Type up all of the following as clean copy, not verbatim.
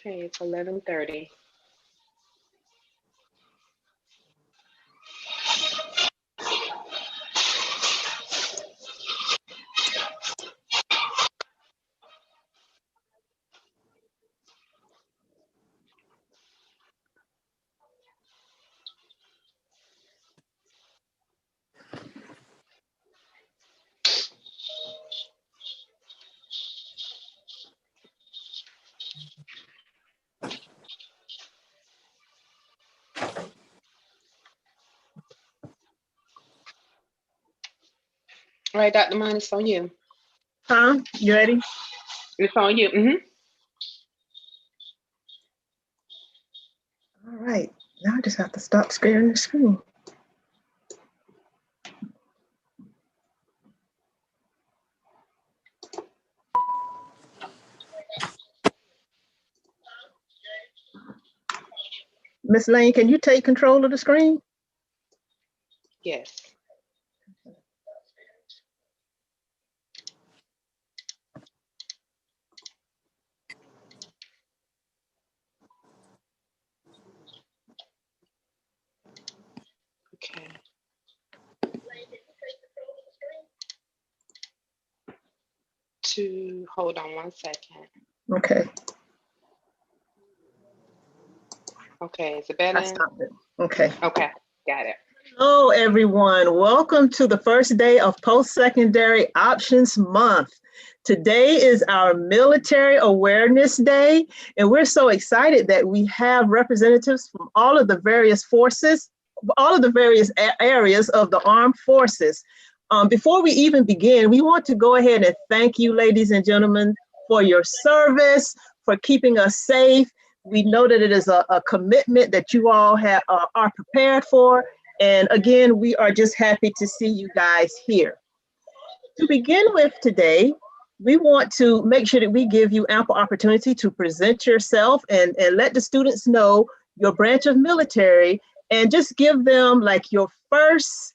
Okay, it's 11:30. All right, Dr. Mine, it's on you. Huh? You ready? It's on you. All right. Now I just have to stop sharing the screen. Miss Lane, can you take control of the screen? Yes. Okay. Hold on 1 second. Okay. Okay, is it better? I stopped it. Okay. Okay, got it. Hello, everyone. Welcome to the first day of Post-Secondary Options Month. Today is our Military Awareness Day, and we're so excited that we have representatives from all of the various forces, all of the various areas of the armed forces. Before we even begin, we want to go ahead and thank you, ladies and gentlemen, for your service, for keeping us safe. We know that it is a commitment that you all are prepared for. And again, we are just happy to see you guys here. To begin with today, we want to make sure that we give you ample opportunity to present yourself and let the students know your branch of military, and just give them like your first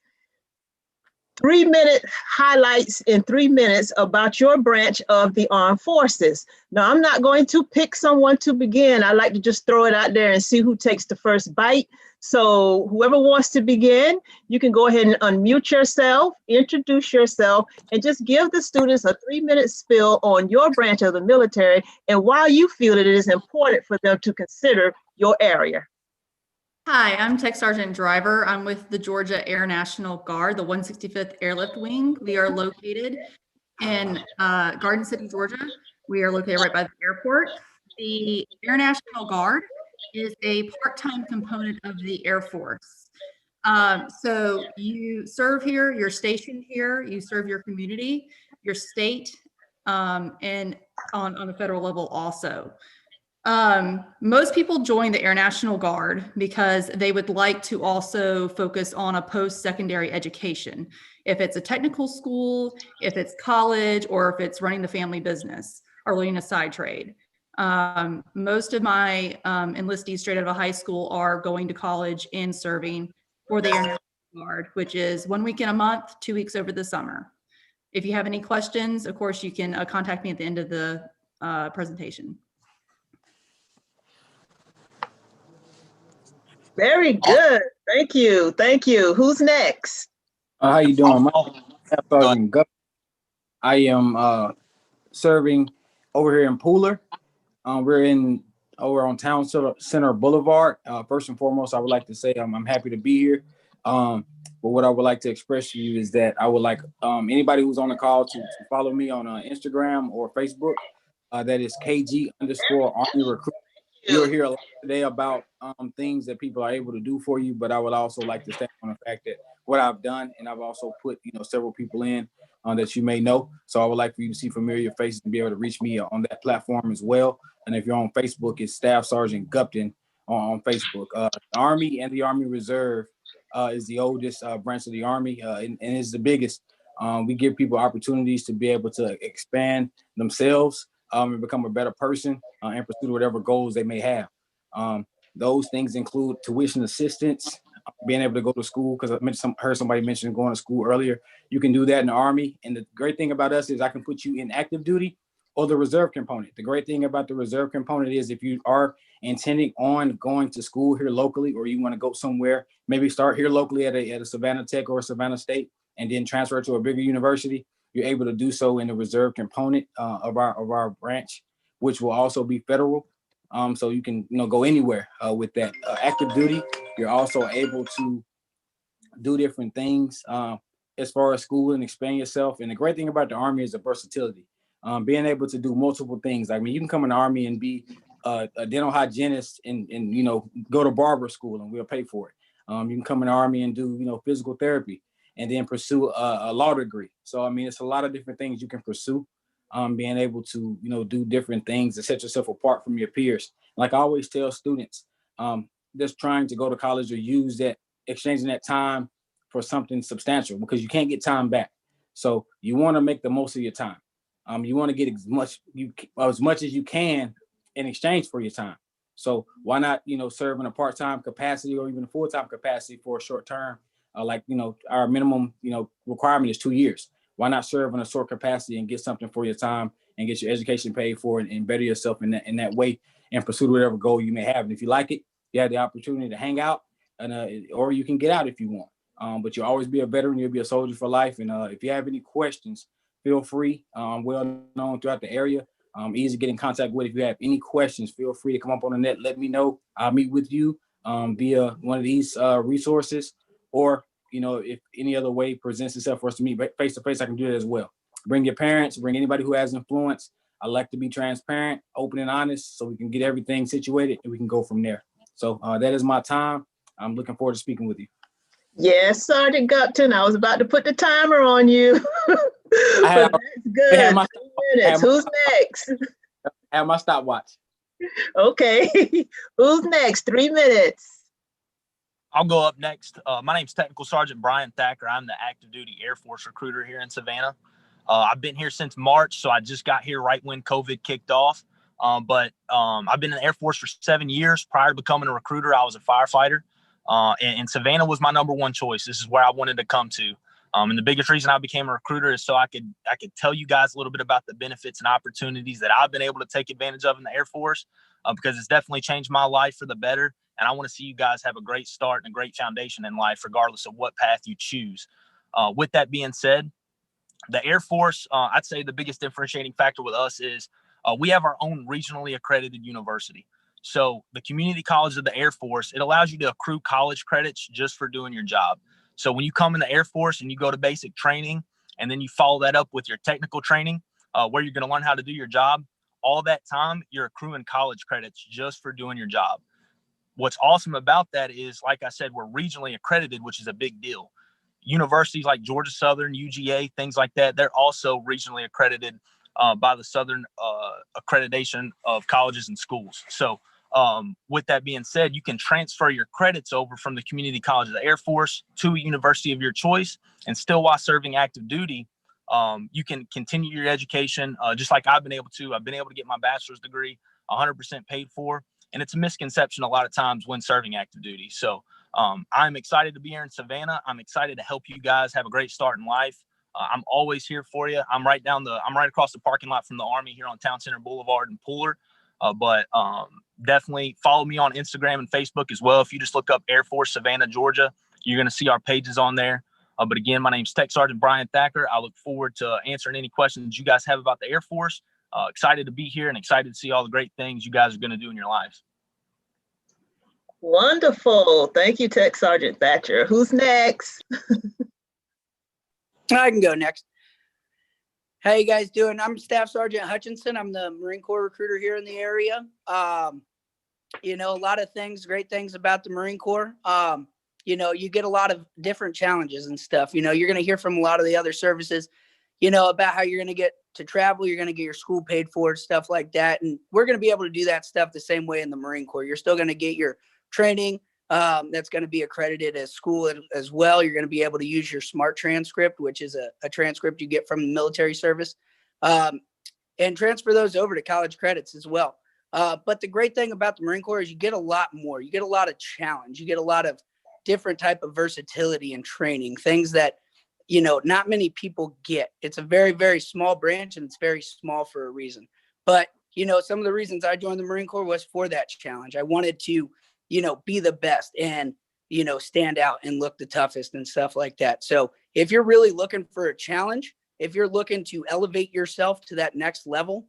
3-minute highlights in 3 minutes about your branch of the armed forces. Now, I'm not going to pick someone to begin. I like to just throw it out there and see who takes the first bite. So whoever wants to begin, you can go ahead and unmute yourself, introduce yourself, and just give the students a 3-minute spiel on your branch of the military and why you feel that it is important for them to consider your area. Hi, I'm Tech Sergeant Driver. I'm with the Georgia Air National Guard, the 165th Airlift Wing. We are located in Garden City, Georgia. We are located right by the airport. The Air National Guard is a part-time component of the Air Force. So you serve here, you're stationed here, you serve your community, your state, and on a federal level also. Most people join the Air National Guard because they would like to also focus on a post-secondary education. If it's a technical school, if it's college, or if it's running the family business or learning a side trade. Most of my enlistees straight out of high school are going to college and serving for the Air National Guard, which is 1 week in a month, 2 weeks over the summer. If you have any questions, of course, you can contact me at the end of the presentation. Very good. Thank you. Thank you. Who's next? How you doing? My name is Staff Sergeant Gup. I am serving over here in Pooler. We're over on Town Center Boulevard. First and foremost, I would like to say I'm happy to be here. But what I would like to express to you is that I would like anybody who's on the call to follow me on Instagram or Facebook. That is KG_Army Recruit. You'll hear a lot today about things that people are able to do for you, but I would also like to stand on the fact that what I've done, and I've also put several people in that you may know. So I would like for you to see familiar faces and be able to reach me on that platform as well. And if you're on Facebook, it's Staff Sergeant Gupton on Facebook. The Army and the Army Reserve is the oldest branch of the Army and is the biggest. We give people opportunities to be able to expand themselves and become a better person and pursue whatever goals they may have. Those things include tuition assistance, being able to go to school, because I heard somebody mention going to school earlier. You can do that in the Army. And the great thing about us is I can put you in active duty, or the reserve component. The great thing about the reserve component is if you are intending on going to school here locally, or you want to go somewhere, maybe start here locally at a Savannah Tech or a Savannah State, and then transfer to a bigger university, you're able to do so in the reserve component of our branch, which will also be federal. So you can go anywhere with that. Active duty, you're also able to do different things as far as school and expand yourself. And the great thing about the Army is the versatility. Being able to do multiple things. I mean, you can come in the Army and be a dental hygienist and go to barber school and we'll pay for it. You can come in the Army and do physical therapy and then pursue a law degree. So I mean, it's a lot of different things you can pursue. Being able to do different things to set yourself apart from your peers. Like I always tell students, just trying to go to college or use that, exchanging that time for something substantial, because you can't get time back. So you want to make the most of your time. You want to get as much as you can in exchange for your time. So why not, serve in a part-time capacity or even a full-time capacity for a short term? Our minimum, requirement is 2 years. Why not serve in a short capacity and get something for your time and get your education paid for and better yourself in that way and pursue whatever goal you may have. And if you like it, you have the opportunity to hang out or you can get out if you want. But you'll always be a veteran. You'll be a soldier for life. And if you have any questions, feel free. Well known throughout the area. Easy to get in contact with. If you have any questions, feel free to come up on the net. Let me know. I'll meet with you via one of these resources, or if any other way presents itself for us to meet face to face, I can do that as well. Bring your parents, bring anybody who has influence. I like to be transparent, open and honest, so we can get everything situated and we can go from there. So that is my time. I'm looking forward to speaking with you. Yes, Sergeant Gupton, I was about to put the timer on you. But that's good. 2 minutes. Who's next? I have my stopwatch. Okay. Who's next? 3 minutes. I'll go up next. My name's Technical Sergeant Brian Thacker. I'm the active duty Air Force recruiter here in Savannah. I've been here since March, so I just got here right when COVID kicked off. But I've been in the Air Force for 7 years. Prior to becoming a recruiter, I was a firefighter. And Savannah was my number one choice. This is where I wanted to come to. And the biggest reason I became a recruiter is so I could tell you guys a little bit about the benefits and opportunities that I've been able to take advantage of in the Air Force, because it's definitely changed my life for the better. And I want to see you guys have a great start and a great foundation in life, regardless of what path you choose. With that being said, the Air Force, I'd say the biggest differentiating factor with us is we have our own regionally accredited university. So the Community College of the Air Force, it allows you to accrue college credits just for doing your job. So when you come in the Air Force and you go to basic training, and then you follow that up with your technical training, where you're going to learn how to do your job, all that time you're accruing college credits just for doing your job. What's awesome about that is, like I said, we're regionally accredited, which is a big deal. Universities like Georgia Southern, UGA, things like that, they're also regionally accredited by the Southern accreditation of colleges and schools. So with that being said, you can transfer your credits over from the Community College of the Air Force to a university of your choice, and still while serving active duty, you can continue your education just like I've been able to. I've been able to get my bachelor's degree 100% paid for. And it's a misconception a lot of times when serving active duty. So I'm excited to be here in Savannah. I'm excited to help you guys have a great start in life. I'm always here for you. I'm right across the parking lot from the Army here on Town Center Boulevard in Pooler. But definitely follow me on Instagram and Facebook as well. If you just look up Air Force Savannah, Georgia, you're going to see our pages on there. But again, my name's Tech Sergeant Brian Thacker. I look forward to answering any questions you guys have about the Air Force. Excited to be here and excited to see all the great things you guys are going to do in your lives. Wonderful. Thank you, Tech Sergeant Thatcher. Who's next? I can go next. How you guys doing? I'm Staff Sergeant Hutchinson. I'm the Marine Corps recruiter here in the area. A lot of things, great things about the Marine Corps. You get a lot of different challenges and stuff. You're going to hear from a lot of the other services, about how you're going to get to travel, you're going to get your school paid for, stuff like that. And we're going to be able to do that stuff the same way in the Marine Corps. You're still going to get your training that's going to be accredited as school as well. You're going to be able to use your SMART transcript, which is a transcript you get from the military service, and transfer those over to college credits as well. But the great thing about the Marine Corps is you get a lot more. You get a lot of challenge. You get a lot of different type of versatility and training, things that you know, not many people get. It's a very, very small branch, and it's very small for a reason. But, you know, some of the reasons I joined the Marine Corps was for that challenge. I wanted to, you know, be the best and, you know, stand out and look the toughest and stuff like that. So if you're really looking for a challenge, if you're looking to elevate yourself to that next level,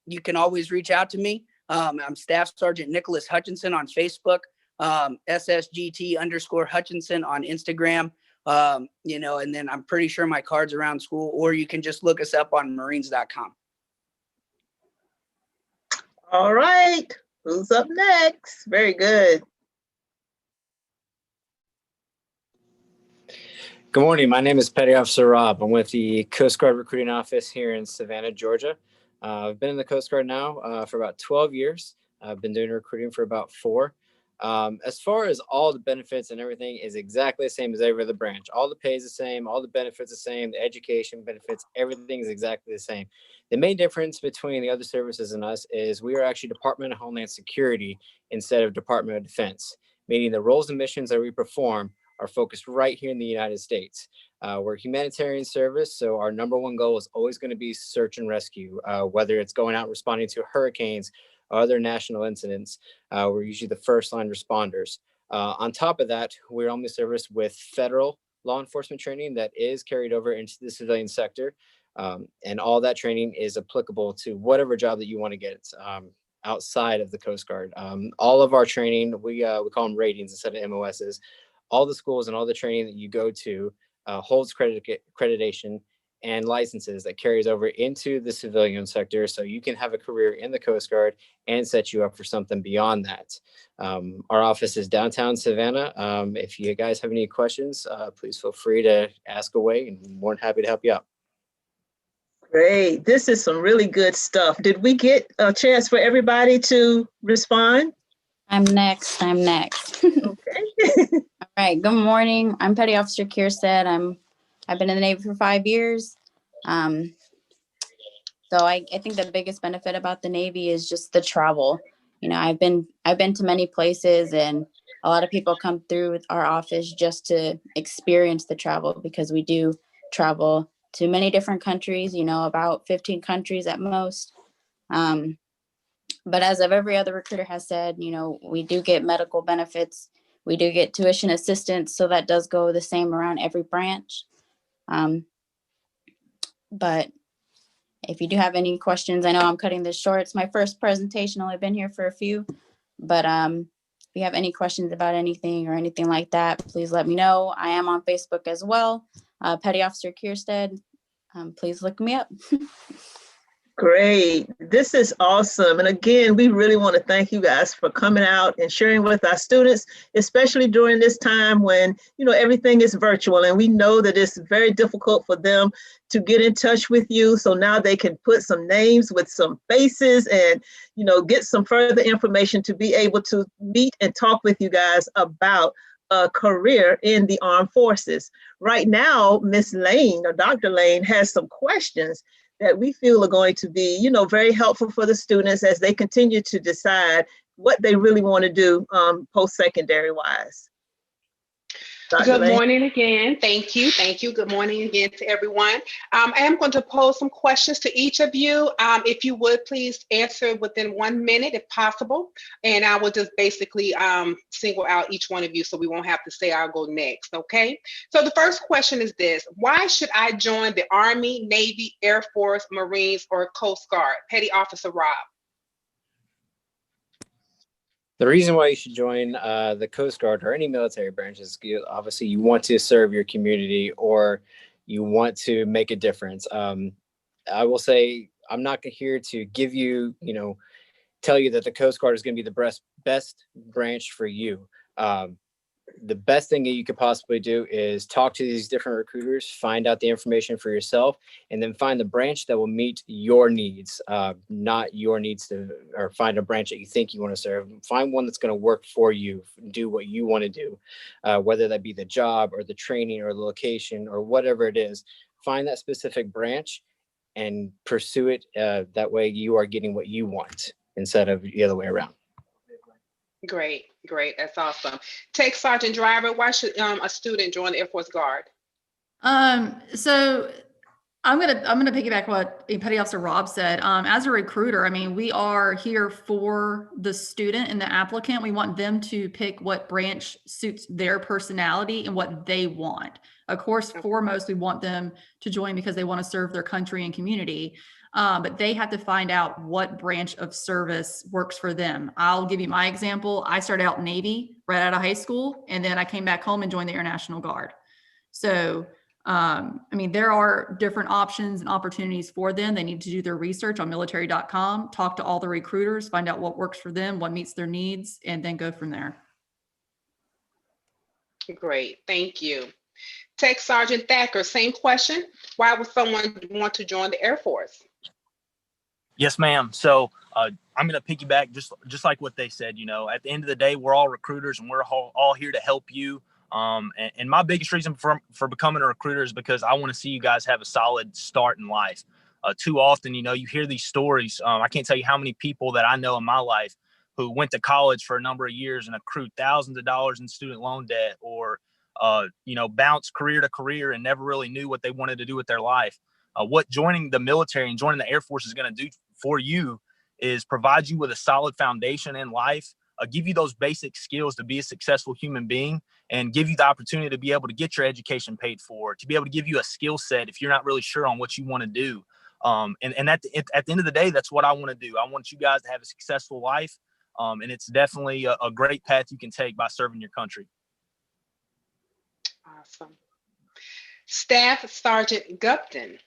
you can always reach out to me. I'm Staff Sergeant Nicholas Hutchinson on Facebook, SSGT_Hutchinson on Instagram. You know, and then I'm pretty sure my card's around school, or you can just look us up on marines.com. All right, who's up next? Very good. Good morning. My name is Petty Officer Rob. I'm with the Coast Guard Recruiting Office here in Savannah, Georgia. I've been in the Coast Guard now for about 12 years. I've been doing recruiting for about 4. As far as all the benefits and everything is exactly the same as every other branch. All the pay is the same, all the benefits the same, the education benefits, everything is exactly the same. The main difference between the other services and us is we are actually Department of Homeland Security instead of Department of Defense, meaning the roles and missions that we perform are focused right here in the United States. We're humanitarian service, so our number one goal is always going to be search and rescue, whether it's going out responding to hurricanes or other national incidents. We're usually the first line responders. On top of that, we're only service with federal law enforcement training that is carried over into the civilian sector. And all that training is applicable to whatever job that you want to get outside of the Coast Guard. All of our training, we call them ratings instead of MOSs. All the schools and all the training that you go to holds accreditation and licenses that carries over into the civilian sector, so you can have a career in the Coast Guard and set you up for something beyond that. Our office is downtown Savannah. If you guys have any questions, please feel free to ask away, and I'm more than happy to help you out. Great. This is some really good stuff. Did we get a chance for everybody to respond? I'm next. Okay. All right. Good morning. I'm Petty Officer Kierstead. I've been in the Navy for 5 years. So I think the biggest benefit about the Navy is just the travel. You know, I've been to many places, and a lot of people come through our office just to experience the travel, because we do travel to many different countries, you know, about 15 countries at most. But as of every other recruiter has said, you know, we do get medical benefits. We do get tuition assistance. So that does go the same around every branch. But if you do have any questions, I know I'm cutting this short. It's my first presentation. Only been here for a few. But if you have any questions about anything or anything like that, please let me know. I am on Facebook as well. Petty Officer Kierstead. Please look me up. Great. This is awesome. And again, we really want to thank you guys for coming out and sharing with our students, especially during this time when, you know, everything is virtual, and we know that it's very difficult for them to get in touch with you. So now they can put some names with some faces and, you know, get some further information to be able to meet and talk with you guys about a career in the armed forces. Right now, Miss Lane, or Dr. Lane, has some questions that we feel are going to be, you know, very helpful for the students as they continue to decide what they really want to do post-secondary wise. Good morning again. Thank you. Thank you. Good morning again to everyone. I am going to pose some questions to each of you. If you would please answer within 1 minute if possible. And I will just basically single out each one of you so we won't have to say I'll go next. Okay. So the first question is this: why should I join the Army, Navy, Air Force, Marines, or Coast Guard? Petty Officer Rob. The reason why you should join the Coast Guard or any military branch is obviously you want to serve your community or you want to make a difference. I will say I'm not here to give you, you know, tell you that the Coast Guard is going to be the best branch for you. The best thing that you could possibly do is talk to these different recruiters, find out the information for yourself, and then find the branch that will meet your needs, not your needs or find a branch that you think you want to serve. Find one that's going to work for you, do what you want to do, whether that be the job or the training or the location or whatever it is. Find that specific branch and pursue it. That way you are getting what you want instead of the other way around. Great, great. That's awesome. Tech Sergeant Driver, why should a student join the Air Force Guard? So I'm gonna piggyback what Petty Officer Rob said. As a recruiter, I mean, we are here for the student and the applicant. We want them to pick what branch suits their personality and what they want. Of course, foremost, we want them to join because they want to serve their country and community. But they have to find out what branch of service works for them. I'll give you my example. I started out Navy right out of high school, and then I came back home and joined the Air National Guard. So I mean, there are different options and opportunities for them. They need to do their research on military.com, talk to all the recruiters, find out what works for them, what meets their needs, and then go from there. Great, thank you. Tech Sergeant Thacker, same question. Why would someone want to join the Air Force? Yes, ma'am. So I'm going to piggyback just like what they said. You know, at the end of the day, we're all recruiters and we're all here to help you. And my biggest reason for becoming a recruiter is because I want to see you guys have a solid start in life. Too often, you know, you hear these stories. I can't tell you how many people that I know in my life who went to college for a number of years and accrued thousands of dollars in student loan debt, or, you know, bounced career to career and never really knew what they wanted to do with their life. What joining the military and joining the Air Force is going to do for you is provide you with a solid foundation in life, give you those basic skills to be a successful human being, and give you the opportunity to be able to get your education paid for, to be able to give you a skill set if you're not really sure on what you want to do. And at the end of the day, that's what I want to do. I want you guys to have a successful life. And it's definitely a great path you can take by serving your country. Awesome. Staff Sergeant Gupton,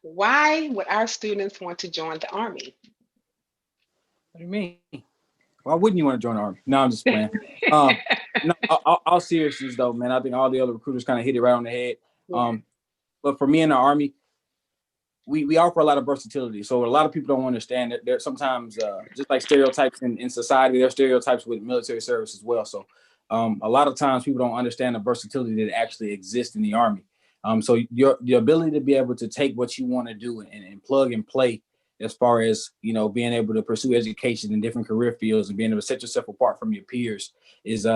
why would our students want to join the Army? What do you mean? Why wouldn't you want to join the Army? No, I'm just playing. No, all seriousness though, man, I think all the other recruiters kind of hit it right on the head. But for me in the Army, we offer a lot of versatility. So a lot of people don't understand that there sometimes, just like stereotypes in society, there are stereotypes with military service as well. So a lot of times people don't understand the versatility that actually exists in the Army. So your ability to be able to take what you want to do and plug and play, as far as, you know, being able to pursue education in different career fields and being able to set yourself apart from your peers is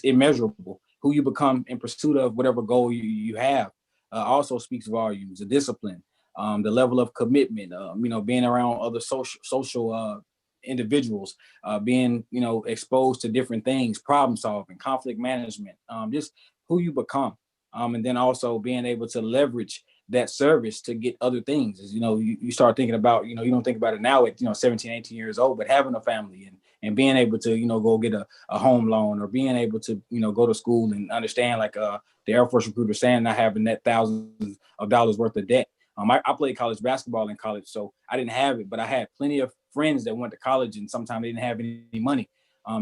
immeasurable. Who you become in pursuit of whatever goal you have also speaks volumes. The discipline, the level of commitment, you know, being around other social individuals, being, you know, exposed to different things, problem solving, conflict management, just who you become. And then also being able to leverage that service to get other things. As you know, you start thinking about, you know, you don't think about it now at, you know, 17, 18 years old, but having a family and being able to, you know, go get a home loan, or being able to, you know, go to school and understand, like the Air Force recruiter saying, not having that thousands of dollars worth of debt. I played college basketball in college, so I didn't have it, but I had plenty of friends that went to college and sometimes they didn't have any money.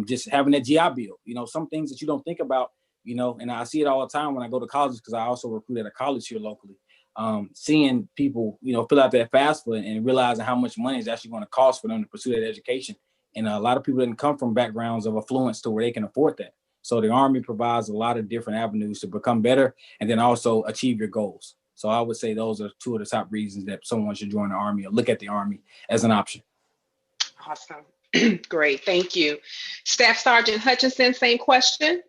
Just having that GI Bill, you know, some things that you don't think about, you know, and I see it all the time when I go to college, because I also recruit at a college here locally. Seeing people, you know, fill out that FAFSA and realizing how much money is actually going to cost for them to pursue that education. And a lot of people didn't come from backgrounds of affluence to where they can afford that. So the Army provides a lot of different avenues to become better and then also achieve your goals. So I would say those are two of the top reasons that someone should join the Army or look at the Army as an option. Awesome. Great, thank you. Staff Sergeant Hutchinson, same question.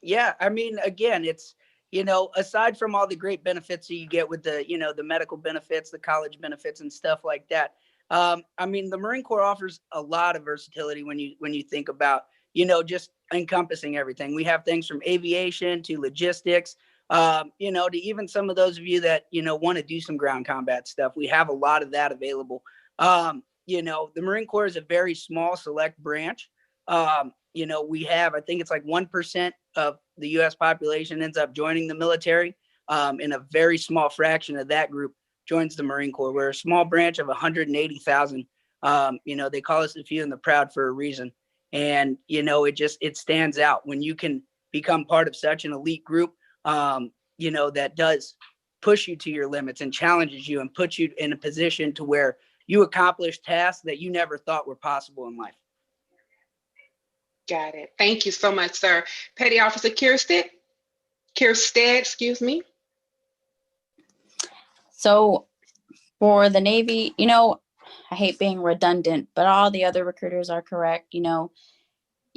Yeah, I mean, again, it's, you know, aside from all the great benefits that you get with the, you know, the medical benefits, the college benefits and stuff like that. I mean, the Marine Corps offers a lot of versatility when you think about, you know, just encompassing everything. We have things from aviation to logistics, you know, to even some of those of you that, you know, want to do some ground combat stuff. We have a lot of that available. You know, the Marine Corps is a very small, select branch. You know, we have, I think it's like 1% of the U.S. population ends up joining the military, and a very small fraction of that group joins the Marine Corps. We're a small branch of 180,000. You know, they call us the few and the proud for a reason. And, you know, it stands out when you can become part of such an elite group, you know, that does push you to your limits and challenges you and puts you in a position to where you accomplish tasks that you never thought were possible in life. Got it. Thank you so much, sir. Petty Officer Kirstead, excuse me. So for the Navy, you know, I hate being redundant, but all the other recruiters are correct. You know,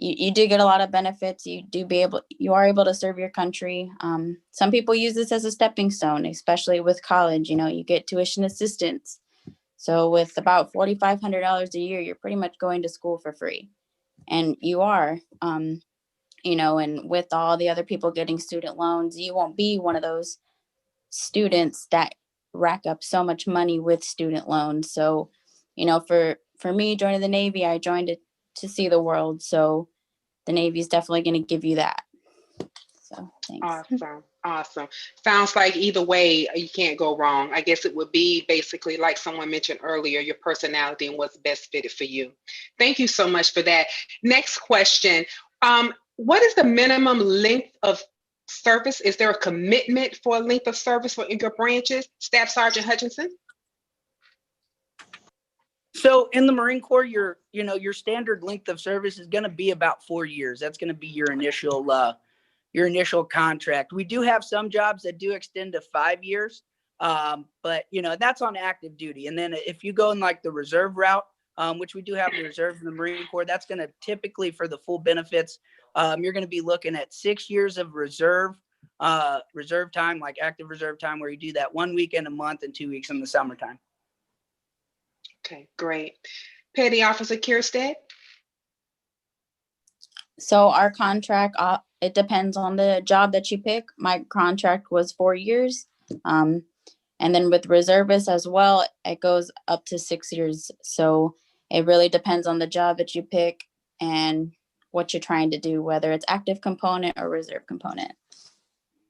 you do get a lot of benefits. You are able to serve your country. Some people use this as a stepping stone, especially with college. You know, you get tuition assistance. So with about $4,500 a year, you're pretty much going to school for free. And you are, you know, and with all the other people getting student loans, you won't be one of those students that rack up so much money with student loans. So, you know, for me joining the Navy, I joined it to see the world. So the Navy is definitely going to give you that. So thanks. Awesome. Sounds like either way, you can't go wrong. I guess it would be basically like someone mentioned earlier, your personality and what's best fitted for you. Thank you so much for that. Next question. What is the minimum length of service? Is there a commitment for a length of service for your branches? Staff Sergeant Hutchinson? So in the Marine Corps, your standard length of service is going to be about 4 years. That's going to be your initial contract. We do have some jobs that do extend to 5 years, but you know, that's on active duty. And then if you go in like the reserve route, which we do have the reserve in the Marine Corps, that's going to typically, for the full benefits, you're going to be looking at 6 years of reserve time, like active reserve time, where you do that 1 weekend a month and 2 weeks in the summertime. Okay, great. Petty Officer Kierstead? So our contract, it depends on the job that you pick. My contract was 4 years. And then with reservists as well, it goes up to 6 years. So it really depends on the job that you pick and what you're trying to do, whether it's active component or reserve component.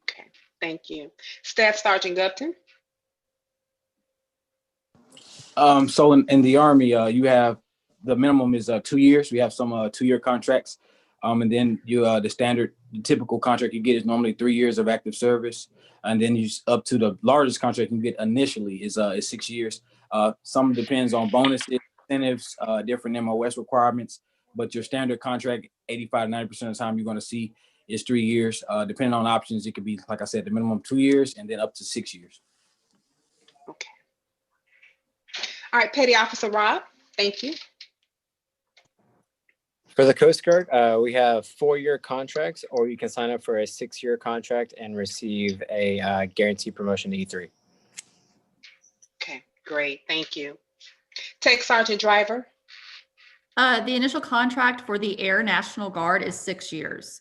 Okay, thank you. Staff Sergeant Gupton? So in the Army, you have the minimum is 2 years. We have some 2-year contracts. And then the typical contract you get is normally 3 years of active service. And then you up to the largest contract you get initially is 6 years. Some depends on bonuses, incentives, different MOS requirements, but your standard contract, 85 to 90% of the time you're going to see is 3 years. Depending on options, it could be, like I said, the minimum 2 years and then up to 6 years. Okay. All right, Petty Officer Rob, thank you. For the Coast Guard, we have 4-year contracts, or you can sign up for a 6-year contract and receive a guaranteed promotion to E3. Okay, great, thank you. Tech Sergeant Driver? The initial contract for the Air National Guard is 6 years.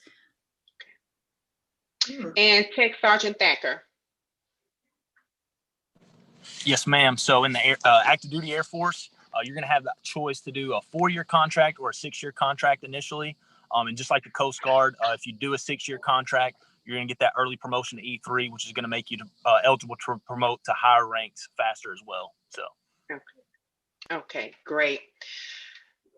And Tech Sergeant Thacker? Yes, ma'am. So in the active duty Air Force, you're going to have that choice to do a 4-year contract or a 6-year contract initially. And just like the Coast Guard, if you do a 6-year contract, you're going to get that early promotion to E3, which is going to make you eligible to promote to higher ranks faster as well. So. Okay, great.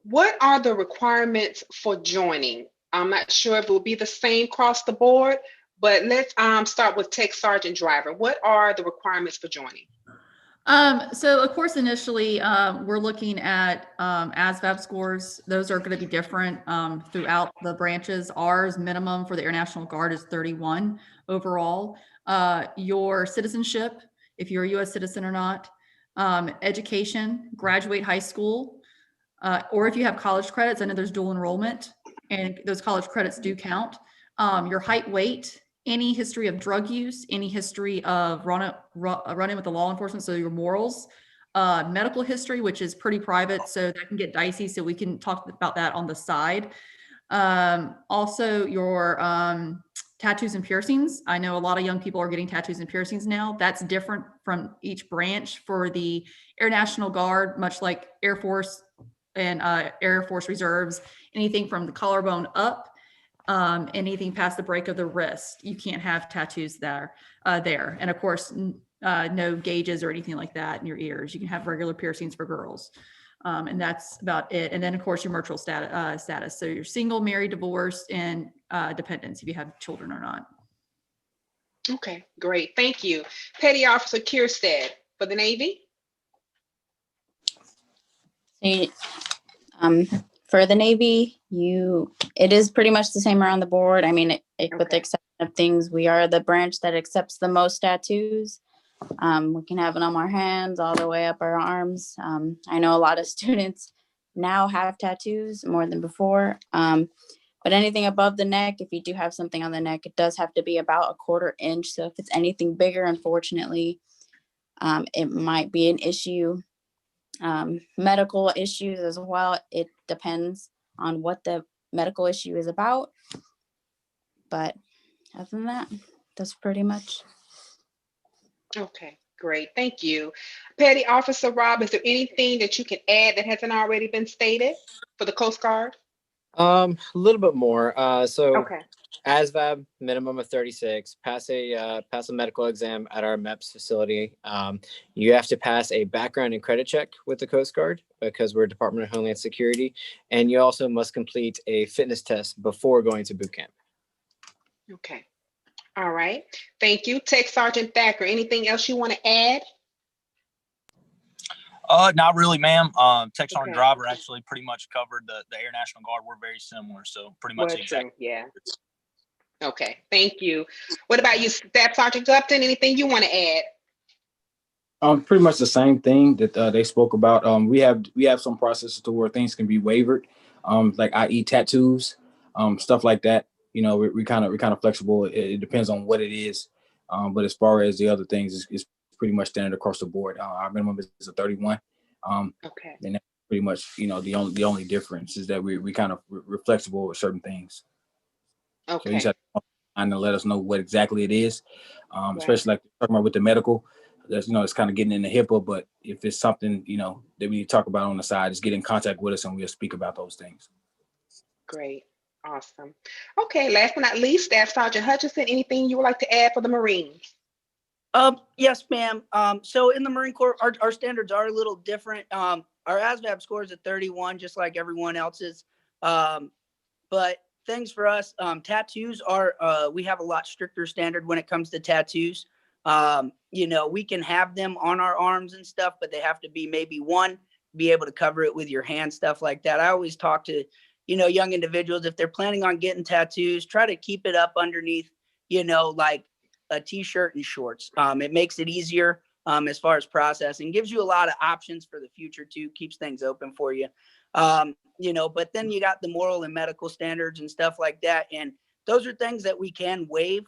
What are the requirements for joining? I'm not sure if it will be the same across the board, but let's start with Tech Sergeant Driver. What are the requirements for joining? So of course, initially, we're looking at ASVAB scores. Those are going to be different throughout the branches. Ours minimum for the Air National Guard is 31 overall. Your citizenship, if you're a U.S. citizen or not, education, graduate high school, or if you have college credits. I know there's dual enrollment, and those college credits do count. Your height, weight, any history of drug use, any history of running with the law enforcement, so your morals, medical history, which is pretty private, so that can get dicey, so we can talk about that on the side. Also your tattoos and piercings. I know a lot of young people are getting tattoos and piercings now. That's different from each branch. For the Air National Guard, much like Air Force and Air Force Reserves, anything from the collarbone up, anything past the break of the wrist, you can't have tattoos there. And of course, no gauges or anything like that in your ears. You can have regular piercings for girls. And that's about it. And then of course your marital status. So you're single, married, divorced, and dependents, if you have children or not. Okay, great. Thank you. Petty Officer Kierstead for the Navy. For the Navy, it is pretty much the same around the board. I mean, with the exception of things, we are the branch that accepts the most tattoos. We can have it on our hands all the way up our arms. I know a lot of students now have tattoos more than before. But anything above the neck, if you do have something on the neck, it does have to be about 1/4 inch. So if it's anything bigger, unfortunately, it might be an issue. Medical issues as well. It depends on what the medical issue is about. But other than that, that's pretty much. Okay, great. Thank you. Petty Officer Rob, is there anything that you can add that hasn't already been stated for the Coast Guard? A little bit more. So Okay. ASVAB minimum of 36. Pass a medical exam at our MEPS facility. You have to pass a background and credit check with the Coast Guard because we're Department of Homeland Security, and you also must complete a fitness test before going to boot camp. Okay. All right. Thank you. Tech Sergeant Thacker, anything else you want to add? Not really, ma'am. Tech Sergeant Okay. Driver actually pretty much covered the Air National Guard. We're very similar, so pretty much exactly. Yeah. Okay. Thank you. What about you, Staff Sergeant Upton? Anything you want to add? Pretty much the same thing that they spoke about. We have some processes to where things can be waived, like i.e. tattoos, stuff like that. You know, we're kind of flexible. It depends on what it is. But as far as the other things, it's pretty much standard across the board. Our minimum is a 31. Okay. And that's pretty much, you know, the only difference is that we kind of we're flexible with certain things. Okay. So you just have to kind of let us know what exactly it is, Right. especially like talking about with the medical. That's, you know, it's kind of getting in the HIPAA, but if it's something, you know, that we need to talk about on the side, just get in contact with us and we'll speak about those things. Great. Awesome. Okay. Last but not least, Staff Sergeant Hutchinson, anything you would like to add for the Marines? Yes, ma'am. So in the Marine Corps, our standards are a little different. Our ASVAB score is at 31, just like everyone else's. But things for us, tattoos are, we have a lot stricter standard when it comes to tattoos. You know, we can have them on our arms and stuff, but they have to be maybe one, be able to cover it with your hand, stuff like that. I always talk to, you know, young individuals, if they're planning on getting tattoos, try to keep it up underneath, you know, like a t-shirt and shorts. It makes it easier as far as processing, gives you a lot of options for the future too, keeps things open for you. You know, but then you got the moral and medical standards and stuff like that. And those are things that we can waive.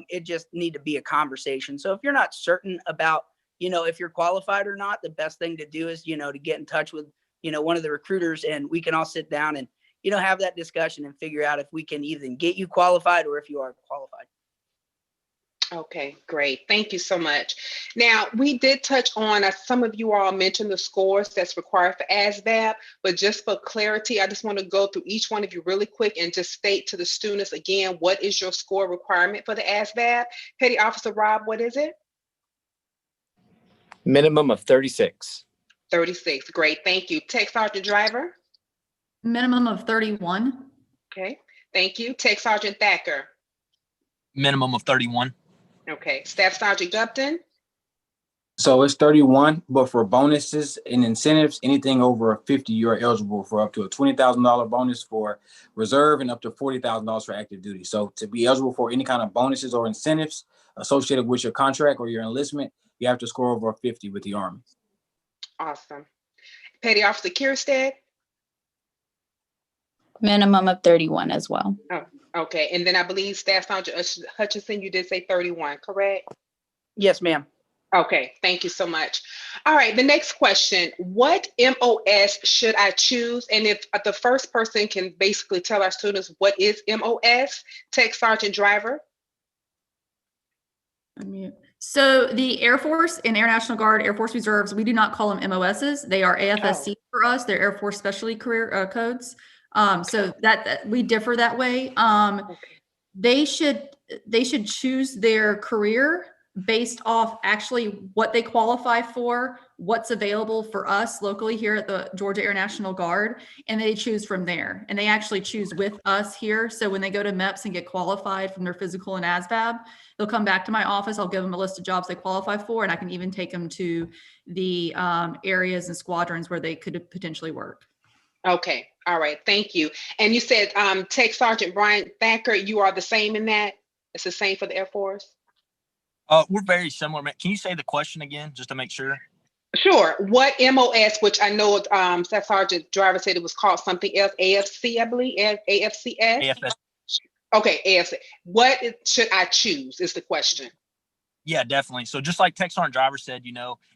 It just need to be a conversation. So if you're not certain about, you know, if you're qualified or not, the best thing to do is, you know, to get in touch with, you know, one of the recruiters, and we can all sit down and, you know, have that discussion and figure out if we can either get you qualified or if you are qualified. Okay, great. Thank you so much. Now, we did touch on, some of you all mentioned the scores that's required for ASVAB, but just for clarity, I just want to go through each one of you really quick and just state to the students again, what is your score requirement for the ASVAB? Petty Officer Rob, what is it? Minimum of 36. 36, great, thank you. Tech Sergeant Driver? Minimum of 31. Okay, thank you. Tech Sergeant Thacker? Minimum of 31. Okay, Staff Sergeant Gupton? So it's 31, but for bonuses and incentives, anything over 50, you're eligible for up to a $20,000 bonus for reserve and up to $40,000 for active duty. So to be eligible for any kind of bonuses or incentives associated with your contract or your enlistment, you have to score over 50 with the Army. Awesome. Petty Officer Kierstead? Minimum of 31 as well. Oh, okay. And then I believe Staff Sergeant Hutchinson, you did say 31, correct? Yes, ma'am. Okay, thank you so much. All right, the next question, what MOS should I choose? And if the first person can basically tell our students what is MOS, Tech Sergeant Driver. So the Air Force and Air National Guard, Air Force Reserves, we do not call them MOSs. They are AFSC for us. They're Air Force Specialty Career Codes. So that we differ that way. They should choose their career based off actually what they qualify for, what's available for us locally here at the Georgia Air National Guard, and they choose from there. And they actually choose with us here. So when they go to MEPS and get qualified from their physical and ASVAB, they'll come back to my office. I'll give them a list of jobs they qualify for, and I can even take them to the areas and squadrons where they could potentially work. Okay, all right, thank you. And you said Tech Sergeant Brian Thacker, you are the same in that? It's the same for the Air Force? We're very similar. Can you say the question again, just to make sure? Sure. What MOS, which I know Staff Sergeant Driver said it was called something else, AFC, I believe, AFCS? AFS. Okay, AFC. What should I choose is the question. Yeah, definitely. So just like Tech Sergeant Driver said,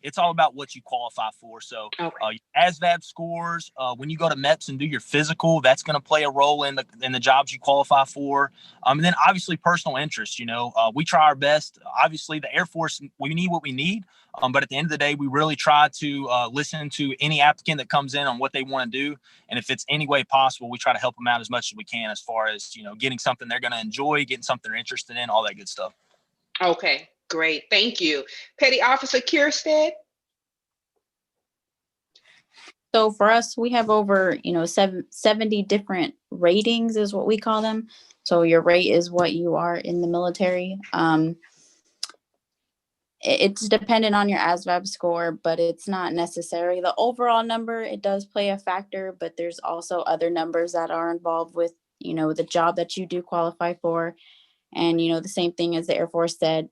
it's all about what you qualify for. So Okay. ASVAB scores, when you go to MEPS and do your physical, that's going to play a role in the jobs you qualify for. And then obviously personal interest, we try our best. Obviously the Air Force, we need what we need. But at the end of the day, we really try to listen to any applicant that comes in on what they want to do. And if it's any way possible, we try to help them out as much as we can as far as, getting something they're going to enjoy, getting something they're interested in, all that good stuff. Okay, great. Thank you. Petty Officer Kierstead? So for us, we have over, 70 different ratings is what we call them. So your rate is what you are in the military. It's dependent on your ASVAB score, but it's not necessary. The overall number, it does play a factor, but there's also other numbers that are involved with, the job that you do qualify for. And, the same thing as the Air Force said.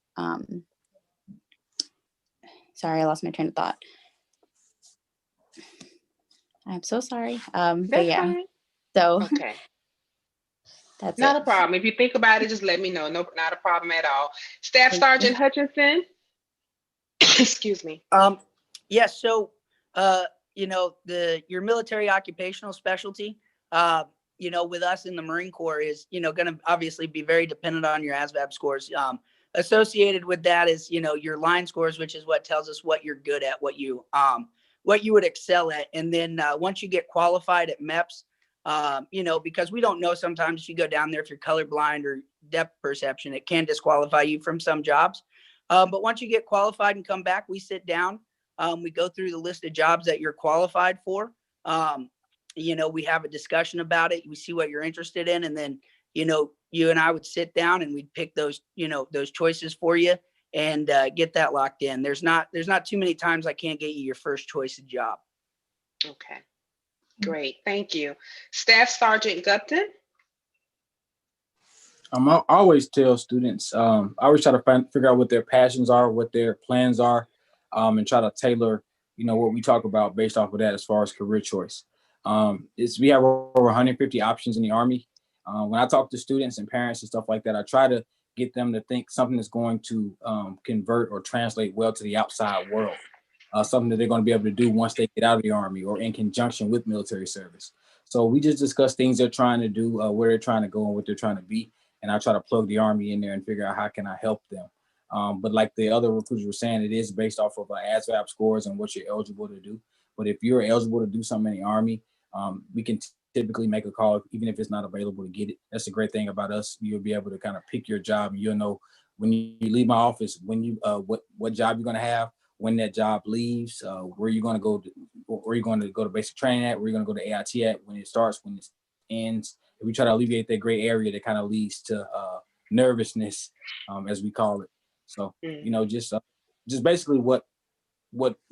Sorry, I lost my train of thought. I'm so sorry. But yeah, fine. So okay. That's not it. a problem. If you think about it, just let me know. No, not a problem at all. Staff Sergeant Hutchinson? Excuse me. Yeah, so your military occupational specialty, with us in the Marine Corps is, going to obviously be very dependent on your ASVAB scores. Associated with that is, your line scores, which is what tells us what you're good at, what you would excel at. And then once you get qualified at MEPS, because we don't know sometimes if you go down there, if you're colorblind or depth perception, it can disqualify you from some jobs. But once you get qualified and come back, we sit down, we go through the list of jobs that you're qualified for. We have a discussion about it. We see what you're interested in. And then, you and I would sit down and we'd pick those, those choices for you and get that locked in. There's not too many times I can't get you your first choice of job. Okay, great. Thank you. Staff Sergeant Gupton? I always tell students, I always try to figure out what their passions are, what their plans are, and try to tailor, what we talk about based off of that as far as career choice. We have over 150 options in the Army. When I talk to students and parents and stuff like that, I try to get them to think something that's going to convert or translate well to the outside world, something that they're going to be able to do once they get out of the Army or in conjunction with military service. So we just discuss things they're trying to do, where they're trying to go and what they're trying to be. And I try to plug the Army in there and figure out how can I help them. But like the other recruiters were saying, it is based off of ASVAB scores and what you're eligible to do. But if you're eligible to do something in the Army, we can typically make a call, even if it's not available to get it. That's the great thing about us. You'll be able to kind of pick your job. And you'll know when you leave my office, when you what job you're going to have, when that job leaves, where you're going to go, where you're going to go to basic training at, where you're going to go to AIT at, when it starts, when it ends. We try to alleviate that gray area that kind of leads to nervousness, as we call it. So, just basically what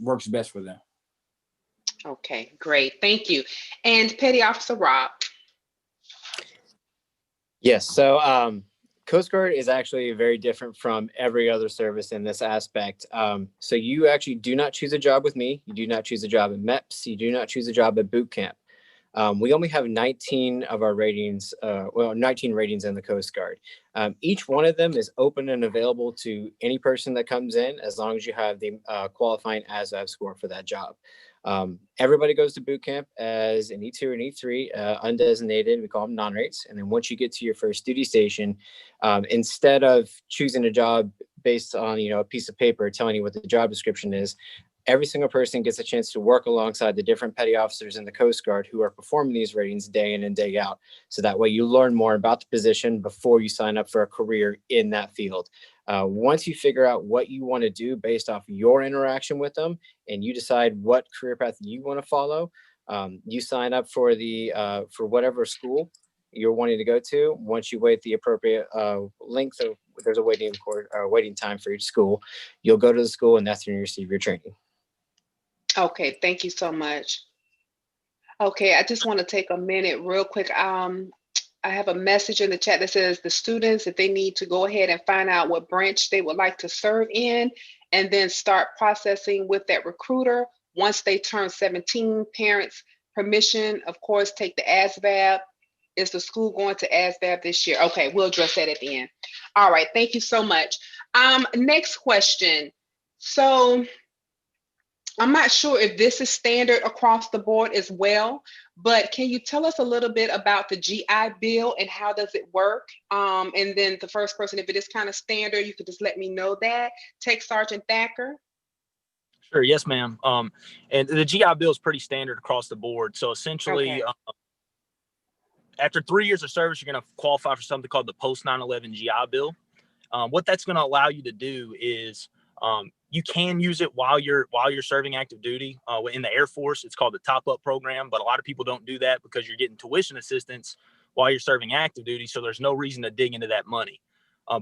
works best for them. Okay, great. Thank you. And Petty Officer Rob? Yes. So Coast Guard is actually very different from every other service in this aspect. So you actually do not choose a job with me. You do not choose a job at MEPS. You do not choose a job at boot camp. We only have 19 of our ratings, 19 ratings in the Coast Guard. Each one of them is open and available to any person that comes in, as long as you have the qualifying ASVAB score for that job. Everybody goes to boot camp as an E2 and E3, undesignated. We call them non-rates. And then once you get to your first duty station, instead of choosing a job based on, a piece of paper telling you what the job description is, every single person gets a chance to work alongside the different petty officers in the Coast Guard who are performing these ratings day in and day out. So that way you learn more about the position before you sign up for a career in that field. Once you figure out what you want to do based off your interaction with them, and you decide what career path you want to follow, you sign up for for whatever school you're wanting to go to. Once you wait the appropriate length of, there's a waiting time for each school, you'll go to the school, and that's when you receive your training. Okay, thank you so much. Okay, I just want to take a minute real quick. I have a message in the chat that says the students, if they need to go ahead and find out what branch they would like to serve in, and then start processing with that recruiter. Once they turn 17, parents permission, of course, take the ASVAB. Is the school going to ASVAB this year? Okay, we'll address that at the end. All right, thank you so much. Next question. So I'm not sure if this is standard across the board as well, but can you tell us a little bit about the GI Bill and how does it work? And then the first person, if it is kind of standard, you could just let me know that. Tech Sergeant Thacker. Sure, yes, ma'am. And the GI Bill is pretty standard across the board. So essentially, Okay. After 3 years of service, you're going to qualify for something called the Post 9/11 GI Bill. What that's going to allow you to do is you can use it while you're serving active duty in the Air Force. It's called the Top Up program, but a lot of people don't do that because you're getting tuition assistance while you're serving active duty. So there's no reason to dig into that money.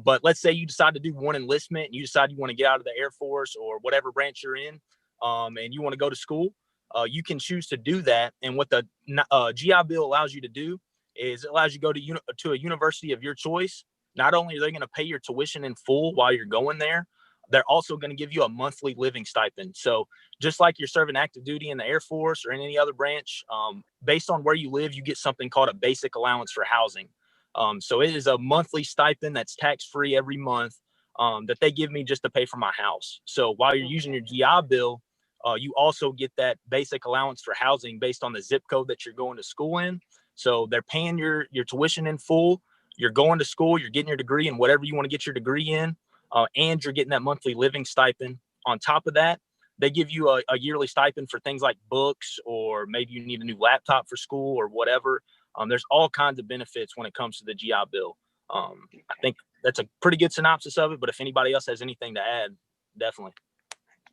But let's say you decide to do one enlistment and you decide you want to get out of the Air Force or whatever branch you're in, and you want to go to school, you can choose to do that. And what the GI Bill allows you to do is it allows you to go to a university of your choice. Not only are they going to pay your tuition in full while you're going there, they're also going to give you a monthly living stipend. So just like you're serving active duty in the Air Force or in any other branch, based on where you live, you get something called a basic allowance for housing. So it is a monthly stipend that's tax-free every month that they give me just to pay for my house. So while you're using your GI Bill, you also get that basic allowance for housing based on the zip code that you're going to school in. So they're paying your tuition in full. You're going to school, you're getting your degree in whatever you want to get your degree in, and you're getting that monthly living stipend. On top of that, they give you a yearly stipend for things like books, or maybe you need a new laptop for school or whatever. There's all kinds of benefits when it comes to the GI Bill. I think that's a pretty good synopsis of it, but if anybody else has anything to add, definitely.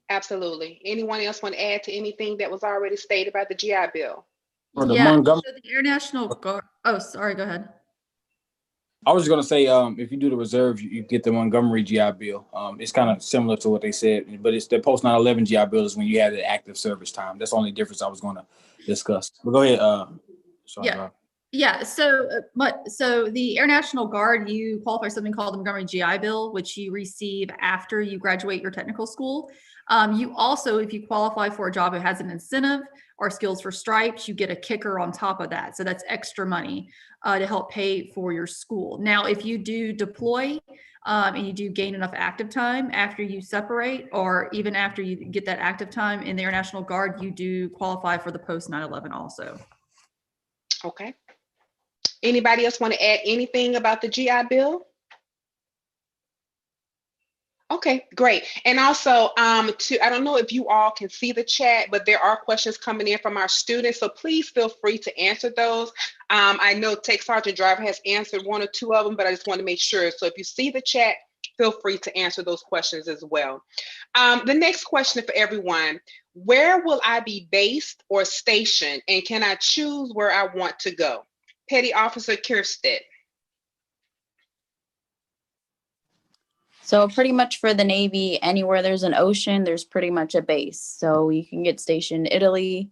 Absolutely. Anyone else want to add to anything that was already stated about the GI Bill? So the Air National Guard. Oh, sorry. Go ahead. I was just going to say, if you do the reserve, you get the Montgomery GI Bill. It's kind of similar to what they said, but it's the post 9/11 GI Bill is when you had the active service time. That's the only difference I was going to discuss. But go ahead. Yeah. So the Air National Guard, you qualify for something called the Montgomery GI Bill, which you receive after you graduate your technical school. You also, if you qualify for a job that has an incentive or skills for stripes, you get a kicker on top of that. So that's extra money to help pay for your school. Now, if you do deploy and you do gain enough active time after you separate, or even after you get that active time in the Air National Guard, you do qualify for the post 9/11 also. Okay. Anybody else want to add anything about the GI Bill? Okay, great. And also, I don't know if you all can see the chat, but there are questions coming in from our students, so please feel free to answer those. I know Tech Sergeant Driver has answered one or two of them, but I just want to make sure. So if you see the chat, feel free to answer those questions as well. The next question for everyone: where will I be based or stationed, and can I choose where I want to go? Petty Officer Kirstead. So pretty much for the Navy, anywhere there's an ocean, there's pretty much a base. So you can get stationed in Italy,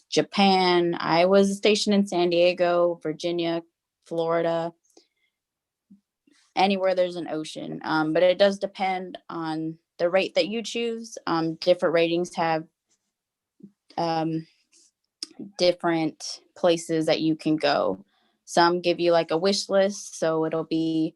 Japan. I was stationed in San Diego, Virginia, Florida, anywhere there's an ocean. But it does depend on the rate that you choose. Different ratings have different places that you can go. Some give you like a wish list, so it'll be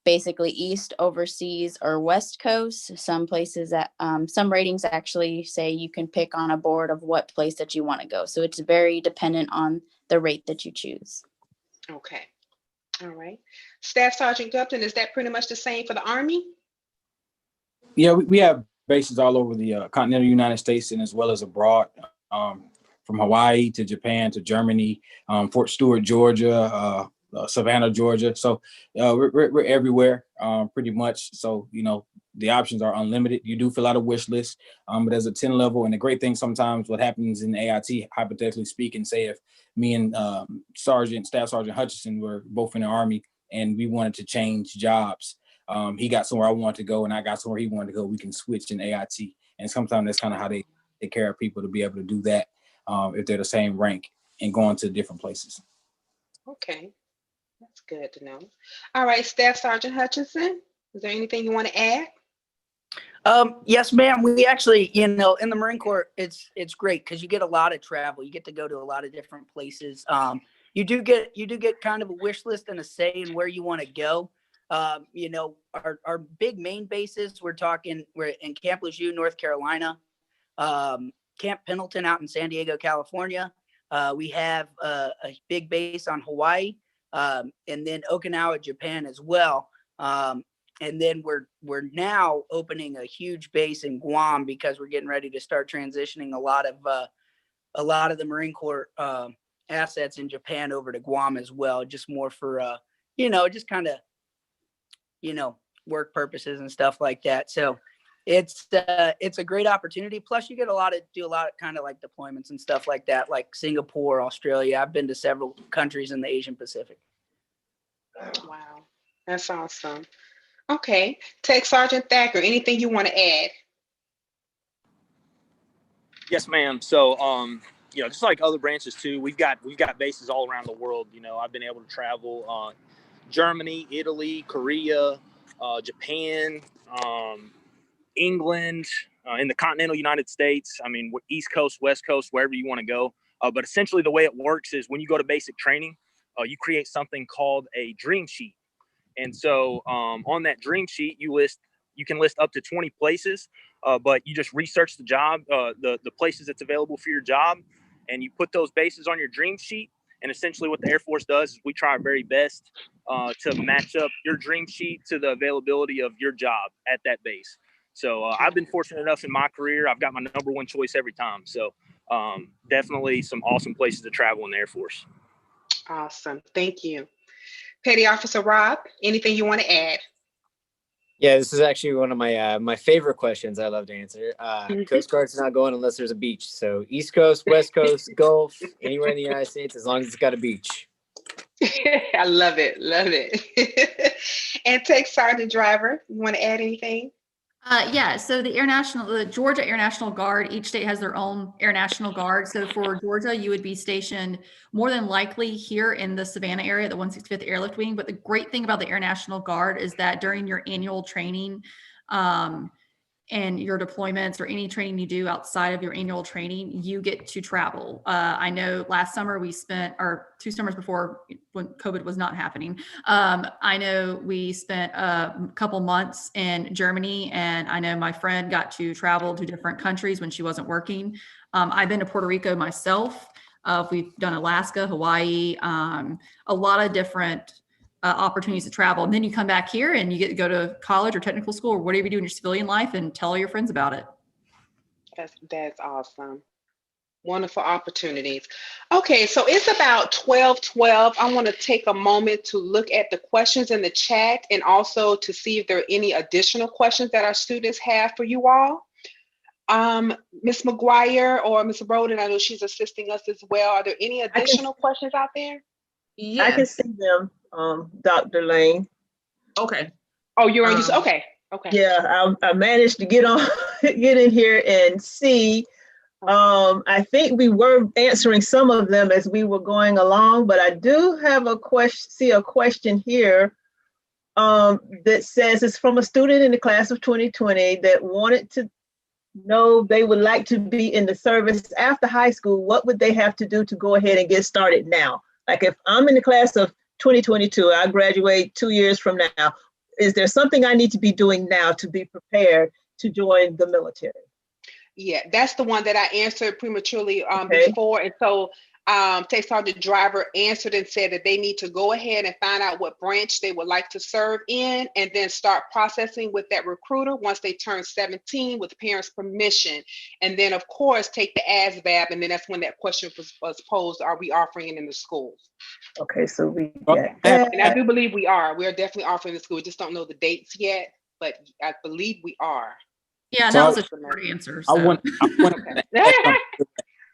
basically east, overseas, or west coast. Some places that some ratings actually say you can pick on a board of what place that you want to go. So it's very dependent on the rate that you choose. Okay. All right. Staff Sergeant Gupton, is that pretty much the same for the Army? Yeah, we have bases all over the continental United States and as well as abroad, from Hawaii to Japan to Germany, Fort Stewart, Georgia, Savannah, Georgia. So we're everywhere pretty much. So, the options are unlimited. You do fill out a wish list, but there's a 10 level. And the great thing sometimes what happens in AIT, hypothetically speaking, say if me and Staff Sergeant Hutchinson were both in the Army and we wanted to change jobs, he got somewhere I wanted to go and I got somewhere he wanted to go, we can switch in AIT. And sometimes that's kind of how they take care of people, to be able to do that if they're the same rank and going to different places. Okay. That's good to know. All right, Staff Sergeant Hutchinson, is there anything you want to add? Yes, ma'am. We actually, in the Marine Corps, it's great because you get a lot of travel. You get to go to a lot of different places. You do get kind of a wish list and a say in where you want to go. Our big main bases, we're in Camp Lejeune, North Carolina, Camp Pendleton out in San Diego, California. We have a big base on Hawaii, and then Okinawa, Japan as well. And then we're now opening a huge base in Guam because we're getting ready to start transitioning a lot of the Marine Corps assets in Japan over to Guam as well, just more for just kind of work purposes and stuff like that. So it's a great opportunity. Plus, you get do a lot of kind of like deployments and stuff like that, like Singapore, Australia. I've been to several countries in the Asian Pacific. Wow, that's awesome. Okay, Tech Sergeant Thacker, anything you want to add? Yes, ma'am. So, just like other branches too, we've got bases all around the world. I've been able to travel Germany, Italy, Korea, Japan, England, in the continental United States. I mean, East Coast, West Coast, wherever you want to go. But essentially the way it works is when you go to basic training, you create something called a dream sheet. And so on that dream sheet, you can list up to 20 places, but you just research the job, the places that's available for your job, and you put those bases on your dream sheet. And essentially what the Air Force does is we try our very best to match up your dream sheet to the availability of your job at that base. So I've been fortunate enough in my career. I've got my number one choice every time. So definitely some awesome places to travel in the Air Force. Awesome. Thank you. Petty Officer Rob, anything you want to add? Yeah, this is actually one of my favorite questions I love to answer. Coast Guard's not going unless there's a beach. So East Coast, West Coast, Gulf, anywhere in the United States, as long as it's got a beach. I love it. Love it. And Tech Sergeant Driver, you want to add anything? Yeah, so the Georgia Air National Guard, each state has their own Air National Guard. So for Georgia, you would be stationed more than likely here in the Savannah area, the 165th Airlift Wing. But the great thing about the Air National Guard is that during your annual training, and your deployments or any training you do outside of your annual training, you get to travel. I know last summer or 2 summers before when COVID was not happening, I know we spent a couple months in Germany, and I know my friend got to travel to different countries when she wasn't working. I've been to Puerto Rico myself. We've done Alaska, Hawaii, a lot of different opportunities to travel. And then you come back here and you get to go to college or technical school or whatever you do in your civilian life and tell all your friends about it. That's awesome. Wonderful opportunities. Okay, so it's about 12:12. I want to take a moment to look at the questions in the chat and also to see if there are any additional questions that our students have for you all. Ms. McGuire or Ms. Roden, I know she's assisting us as well. Are there any additional questions out there? Yeah. I can see them, Dr. Lane. Okay. Oh, you're on YouTube. Okay. Yeah, I managed to get in here and see. I think we were answering some of them as we were going along, but I do have a question here that says it's from a student in the class of 2020 that wanted to know they would like to be in the service after high school. What would they have to do to go ahead and get started now? Like if I'm in the class of 2022, I graduate 2 years from now. Is there something I need to be doing now to be prepared to join the military? Yeah, that's the one that I answered prematurely before. And so Tech Sergeant Driver answered and said that they need to go ahead and find out what branch they would like to serve in and then start processing with that recruiter once they turn 17 with parents' permission. And then, of course, take the ASVAB. And then that's when that question was posed, are we offering it in the schools? Okay, so we and I do believe we are. We're definitely offering the school. We just don't know the dates yet, but I believe we are. Yeah, that was a short answer. So. I want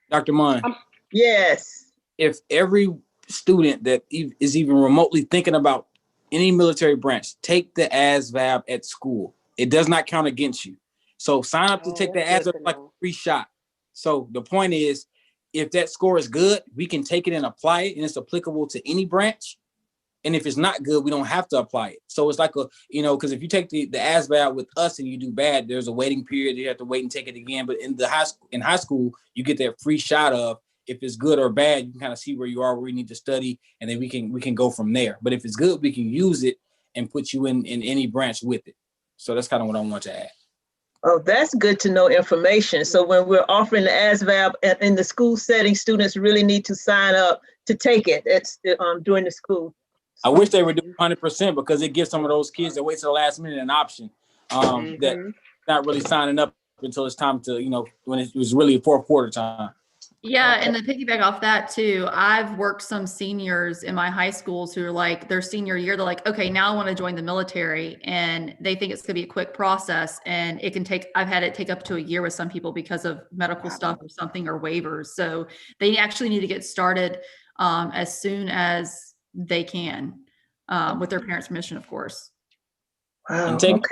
Dr. Munn. Yes. If every student that is even remotely thinking about any military branch, take the ASVAB at school. It does not count against you. So sign up to take the ASVAB like a free shot. So the point is, if that score is good, we can take it and apply it, and it's applicable to any branch. And if it's not good, we don't have to apply it. So it's like because if you take the ASVAB with us and you do bad, there's a waiting period. You have to wait and take it again. But in high school, you get that free shot of if it's good or bad, you can kind of see where you are, where you need to study, and then we can go from there. But if it's good, we can use it and put you in any branch with it. So that's kind of what I want to add. Oh, that's good to know information. So when we're offering the ASVAB in the school setting, students really need to sign up to take it. It's during the school. I wish they would do 100% because it gives some of those kids that wait to the last minute an option that not really signing up until it's time to, when it was really fourth quarter time. Yeah, and to piggyback off that too, I've worked some seniors in my high schools who are like their senior year, they're like, okay, now I want to join the military, and they think it's gonna be a quick process, and I've had it take up to a year with some people because of medical stuff or something or waivers. So they actually need to get started as soon as they can, with their parents' permission, of course. Wow. And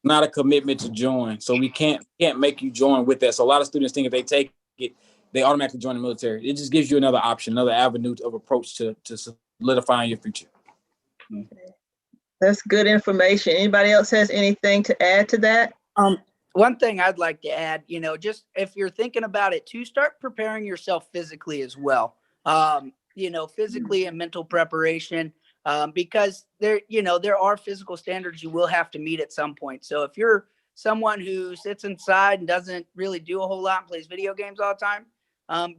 not a commitment to join, so we can't make you join with that. So a lot of students think if they take it, they automatically join the military. It just gives you another option, another avenue of approach to solidifying your future. That's good information. Anybody else has anything to add to that? One thing I'd like to add, just if you're thinking about it too, start preparing yourself physically as well. Physically and mental preparation, because there are physical standards you will have to meet at some point. So if you're someone who sits inside and doesn't really do a whole lot and plays video games all the time,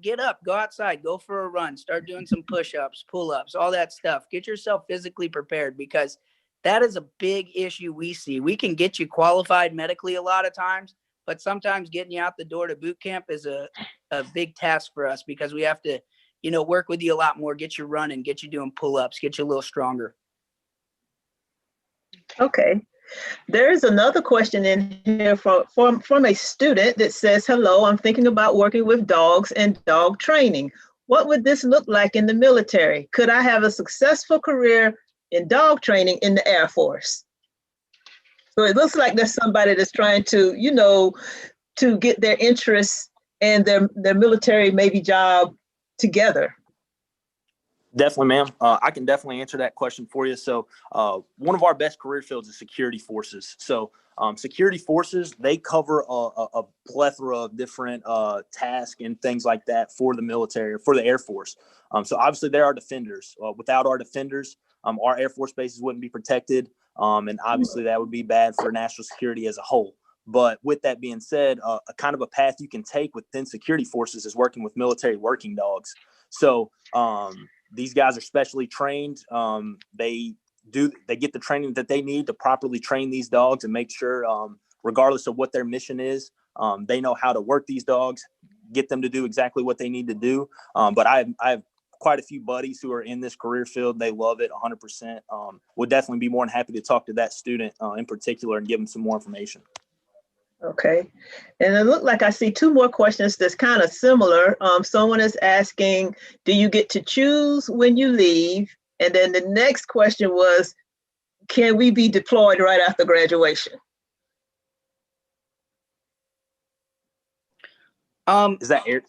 get up, go outside, go for a run, start doing some push-ups, pull-ups, all that stuff. Get yourself physically prepared, because that is a big issue we see. We can get you qualified medically a lot of times, but sometimes getting you out the door to boot camp is a big task for us, because we have to, work with you a lot more, get you running, get you doing pull-ups, get you a little stronger. Okay. There's another question in here from a student that says, hello, I'm thinking about working with dogs and dog training. What would this look like in the military? Could I have a successful career in dog training in the Air Force? So it looks like there's somebody that's trying to, to get their interests and their military maybe job together. Definitely, ma'am. I can definitely answer that question for you. So one of our best career fields is security forces. So security forces, they cover a plethora of different tasks and things like that for the military, for the Air Force. So obviously there are defenders. Without our defenders, our Air Force bases wouldn't be protected. And obviously that would be bad for national security as a whole. But with that being said, a kind of a path you can take within security forces is working with military working dogs. So these guys are specially trained. They get the training that they need to properly train these dogs and make sure, regardless of what their mission is, they know how to work these dogs, get them to do exactly what they need to do. But I have quite a few buddies who are in this career field. They love it 100%. Would definitely be more than happy to talk to that student in particular and give them some more information. Okay. And it looked like I see two more questions that's kind of similar. Someone is asking, do you get to choose when you leave? And then the next question was, can we be deployed right after graduation? Is that Air?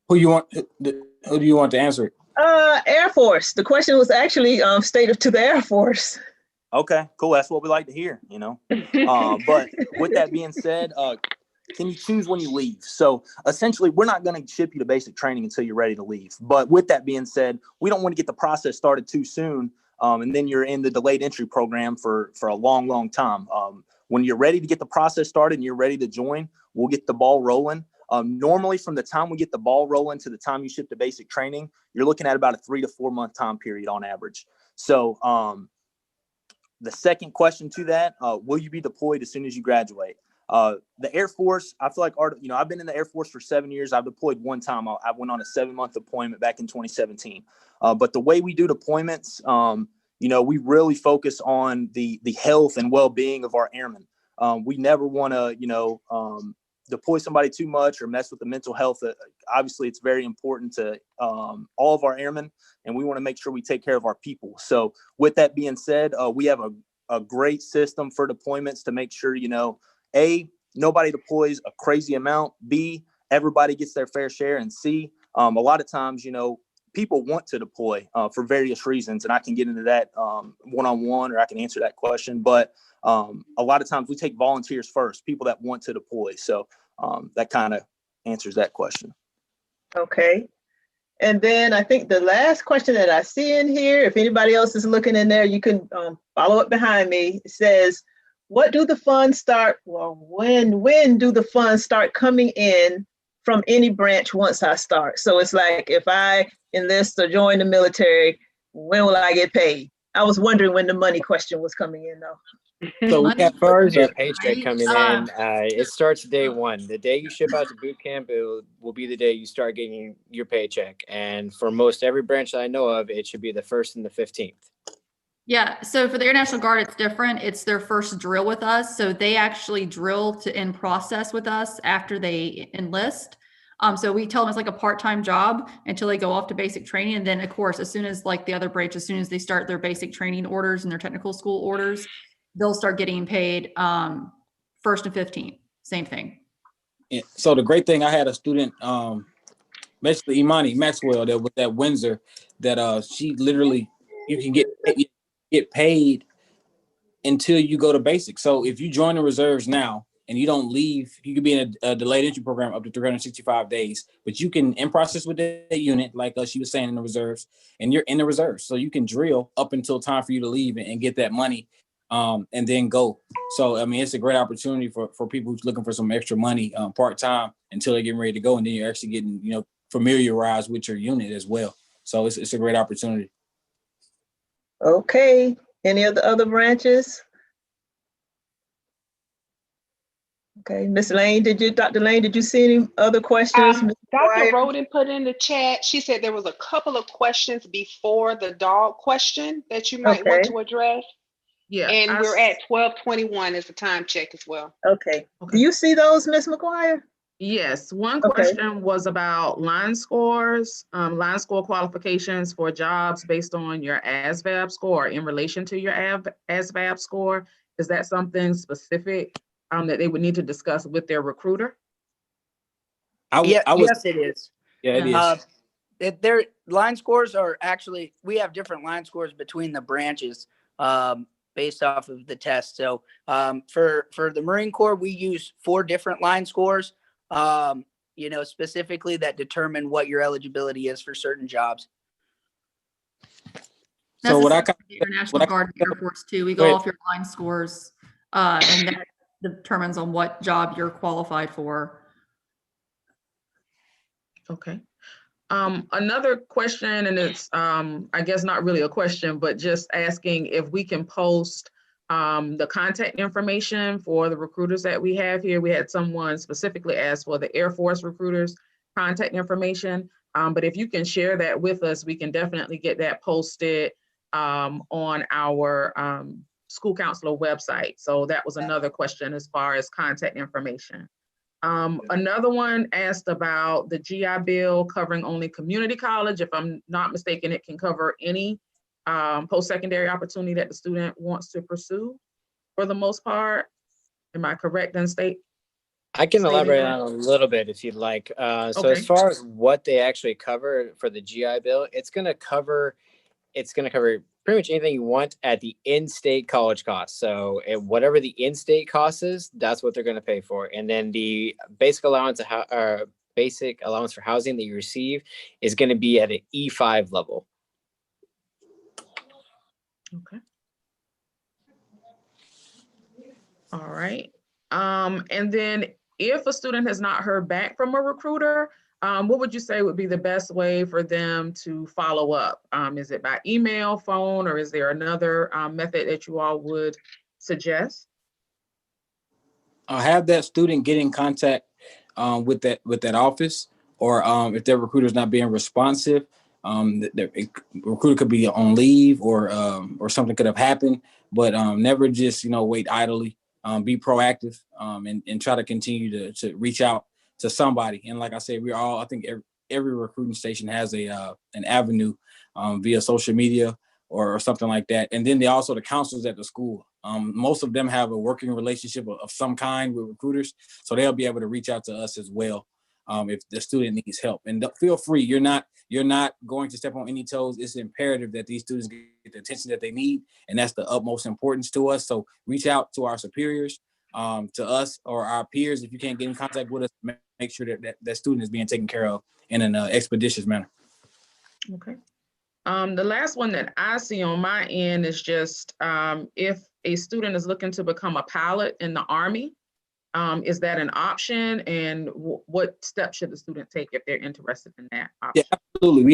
Who do you want to answer it? Air Force. The question was actually stated to the Air Force. Okay, cool. That's what we like to hear, But with that being said, can you choose when you leave? So essentially, we're not going to ship you to basic training until you're ready to leave. But with that being said, we don't want to get the process started too soon. And then you're in the delayed entry program for a long, long time. When you're ready to get the process started and you're ready to join, we'll get the ball rolling. Normally, from the time we get the ball rolling to the time you ship to basic training, you're looking at about a 3 to 4 month time period on average. So the second question to that, will you be deployed as soon as you graduate? The Air Force, I feel like I've been in the Air Force for 7 years. I've deployed one time. I went on a 7-month deployment back in 2017. But the way we do deployments, we really focus on the health and well-being of our airmen. We never want to, deploy somebody too much or mess with the mental health. Obviously, it's very important to all of our airmen, and we want to make sure we take care of our people. So with that being said, we have a great system for deployments to make sure, A, nobody deploys a crazy amount. B, everybody gets their fair share. And C, a lot of times, people want to deploy for various reasons, and I can get into that one-on-one, or I can answer that question. But a lot of times we take volunteers first, people that want to deploy. So that kind of answers that question. Okay. And then I think the last question that I see in here, if anybody else is looking in there, you can follow up behind me. It says, what do the funds start? Well, when do the funds start coming in from any branch once I start? So it's like, if I enlist or join the military, when will I get paid? I was wondering when the money question was coming in though. So we have As far as your paycheck coming in, it starts day one. The day you ship out to boot camp, it will be the day you start getting your paycheck. And for most every branch that I know of, it should be the 1st and the 15th. Yeah, so for the Air National Guard, it's different. It's their first drill with us. So they actually drill to in process with us after they enlist. So we tell them it's like a part-time job until they go off to basic training. And then of course, as soon as like the other branch, as soon as they start their basic training orders and their technical school orders, they'll start getting paid 1st and 15th, same thing. Yeah. So the great thing, I had a student, basically Imani Maxwell, that was at Windsor, that she literally, you can get paid until you go to basic. So if you join the reserves now and you don't leave, you could be in a delayed entry program up to 365 days, but you can in process with that unit, like she was saying, in the reserves, and you're in the reserves. So you can drill up until time for you to leave and get that money and then go. So, I mean, it's a great opportunity for people who's looking for some extra money part-time until they're getting ready to go. And then you're actually getting, familiarized with your unit as well. So it's a great opportunity. Okay. Any of the other branches? Okay, Ms. Lane, Dr. Lane, did you see any other questions? Dr. Roden put in the chat, she said there was a couple of questions before the dog question that you might want to address. Yeah. And we're at 12:21 as the time check as well. Okay. Do you see those, Ms. McGuire? Yes, one question was about line scores, line score qualifications for jobs based on your ASVAB score or in relation to your ASVAB score. Is that something specific that they would need to discuss with their recruiter? Yes, it is. Yeah, it is. Their line scores are actually, we have different line scores between the branches based off of the test. So for the Marine Corps, we use 4 different line scores, specifically that determine what your eligibility is for certain jobs. That's so what I got, the National Guard and Air Force too. We go off your line scores, and that determines on what job you're qualified for. Okay. Another question, and it's I guess not really a question, but just asking if we can post the contact information for the recruiters that we have here. We had someone specifically ask for the Air Force recruiters contact information, but if you can share that with us, we can definitely get that posted on our school counselor website. So that was another question as far as contact information. Another one asked about the GI Bill covering only community college. If I'm not mistaken, it can cover any post-secondary opportunity that the student wants to pursue for the most part. Am I correct in state? I can elaborate on a little bit if you'd like. So as far as what they actually cover for the GI Bill, it's going to cover pretty much anything you want at the in-state college cost. So whatever the in-state cost is, that's what they're going to pay for. And then the basic allowance for housing that you receive is going to be at an E5 level. Okay. All right. And then if a student has not heard back from a recruiter, what would you say would be the best way for them to follow up? Is it by email, phone, or is there another method that you all would suggest? Have that student get in contact with that office, or if their recruiter is not being responsive, the recruiter could be on leave or something could have happened. But never just wait idly. Be proactive and try to continue to reach out to somebody. And like I said, I think every recruiting station has an avenue via social media or something like that. And then also the counselors at the school. Most of them have a working relationship of some kind with recruiters, so they'll be able to reach out to us as well. if the student needs help. And feel free, you're not going to step on any toes. It's imperative that these students get the attention that they need, and that's the utmost importance to us. So reach out to our superiors, to us or our peers. If you can't get in contact with us, make sure that student is being taken care of in an expeditious manner. Okay. The last one that I see on my end is just if a student is looking to become a pilot in the Army, is that an option? And what steps should the student take if they're interested in that option? Yeah, absolutely.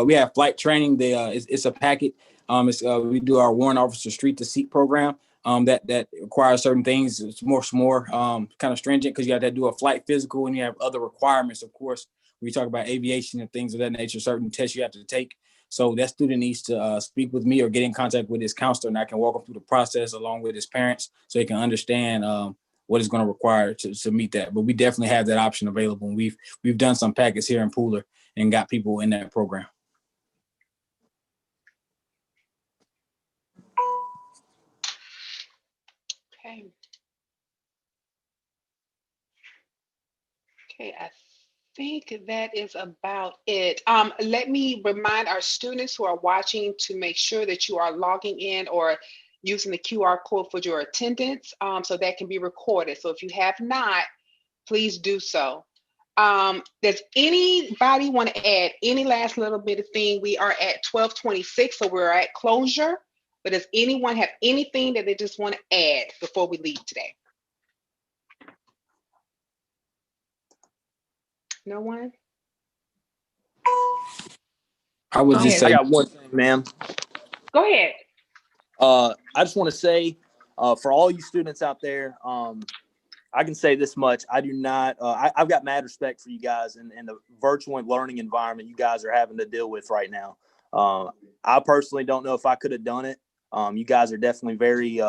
We have flight training. It's a packet. We do our warrant officer street to seat program. That requires certain things. It's more kind of stringent because you have to do a flight physical, and you have other requirements, of course. We talk about aviation and things of that nature, certain tests you have to take. So that student needs to speak with me or get in contact with his counselor, and I can walk them through the process along with his parents so they can understand what it's going to require to meet that. But we definitely have that option available. And we've done some packets here in Pooler and got people in that program. Okay. Okay, I think that is about it. Let me remind our students who are watching to make sure that you are logging in or using the QR code for your attendance, so that can be recorded. So if you have not, please do so. Does anybody want to add any last little bit of thing? We are at 12:26, so we're at closure. But does anyone have anything that they just want to add before we leave today? No one? I would just say, I got one thing, ma'am. Go ahead. I just want to say, for all you students out there, I can say this much. I do not, I've got mad respect for you guys and the virtual learning environment you guys are having to deal with right now. I personally don't know if I could have done it. You guys are definitely very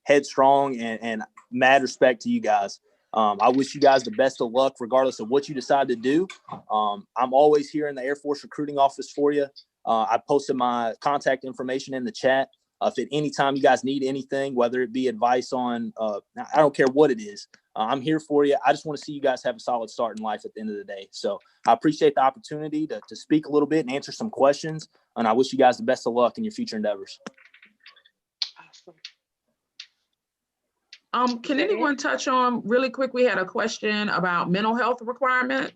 headstrong, and mad respect to you guys. I wish you guys the best of luck, regardless of what you decide to do. I'm always here in the Air Force recruiting office for you. I posted my contact information in the chat. If at any time you guys need anything, whether it be advice on, I don't care what it is, I'm here for you. I just want to see you guys have a solid start in life at the end of the day. So I appreciate the opportunity to speak a little bit and answer some questions. And I wish you guys the best of luck in your future endeavors. Awesome. Can anyone touch on really quick? We had a question about mental health requirements.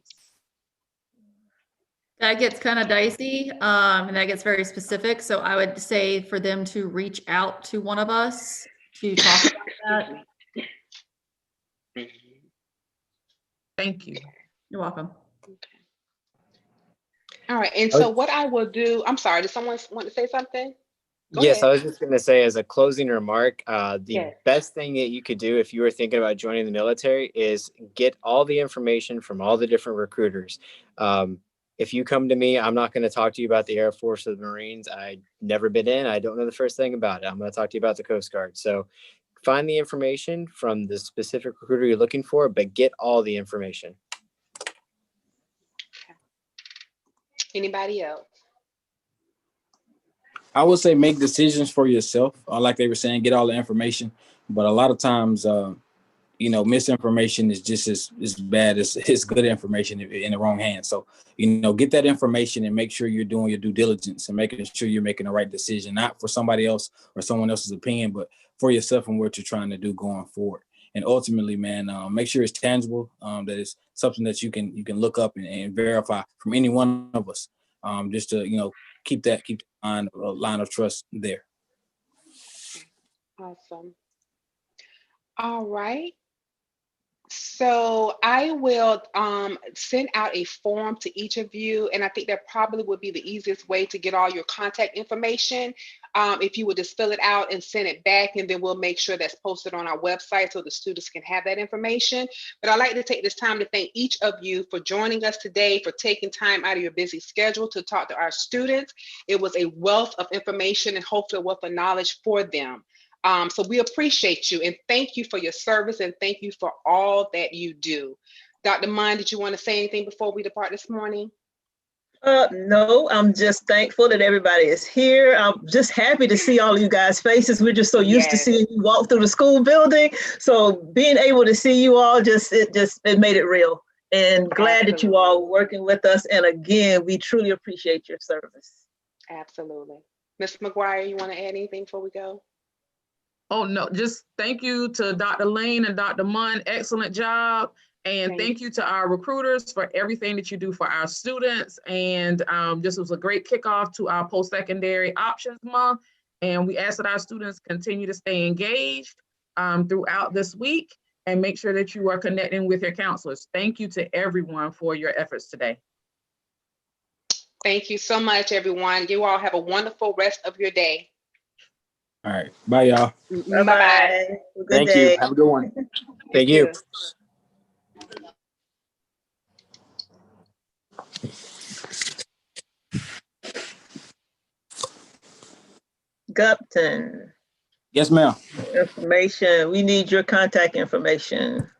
That gets kind of dicey, and that gets very specific. So I would say for them to reach out to one of us to talk about that. Thank you. You're welcome. Okay. All right. And so what I will do, I'm sorry, did someone want to say something? Go Yes, ahead. I was just going to say, as a closing remark, the best thing that you could do if you were thinking about joining the military is get all the information from all the different recruiters. If you come to me, I'm not going to talk to you about the Air Force or the Marines. I've never been in. I don't know the first thing about it. I'm going to talk to you about the Coast Guard. So find the information from the specific recruiter you're looking for, but get all the information. Anybody else? I would say make decisions for yourself. Like they were saying, get all the information. But a lot of times, misinformation is just as bad as good information in the wrong hands. So, get that information and make sure you're doing your due diligence and making sure you're making the right decision, not for somebody else or someone else's opinion, but for yourself and what you're trying to do going forward. And ultimately, man, make sure it's tangible, that it's something that you can look up and verify from any one of us, just to, keep the line of trust there. Awesome. All right. So I will send out a form to each of you, and I think that probably would be the easiest way to get all your contact information. If you would just fill it out and send it back, and then we'll make sure that's posted on our website so the students can have that information. But I'd like to take this time to thank each of you for joining us today, for taking time out of your busy schedule to talk to our students. It was a wealth of information and hopefully a wealth of knowledge for them. So we appreciate you and thank you for your service and thank you for all that you do. Dr. Munn, did you want to say anything before we depart this morning? No, I'm just thankful that everybody is here. I'm just happy to see all of you guys' faces. We're just so used to seeing you walk through the school building. So being able to see you all, it made it real. and glad that you all are working with us. And again, we truly appreciate your service. Absolutely. Ms. McGuire, you want to add anything before we go? Oh, no, just thank you to Dr. Lane and Dr. Munn. Excellent job. And thank you to our recruiters for everything that you do for our students. And this was a great kickoff to our post-secondary options month. And we ask that our students continue to stay engaged throughout this week and make sure that you are connecting with your counselors. Thank you to everyone for your efforts today. Thank you so much, everyone. You all have a wonderful rest of your day. All right. Bye, y'all. Bye-bye. Good day. You. Have a good one. Thank you. Gupton. Yes, ma'am. Information. We need your contact information.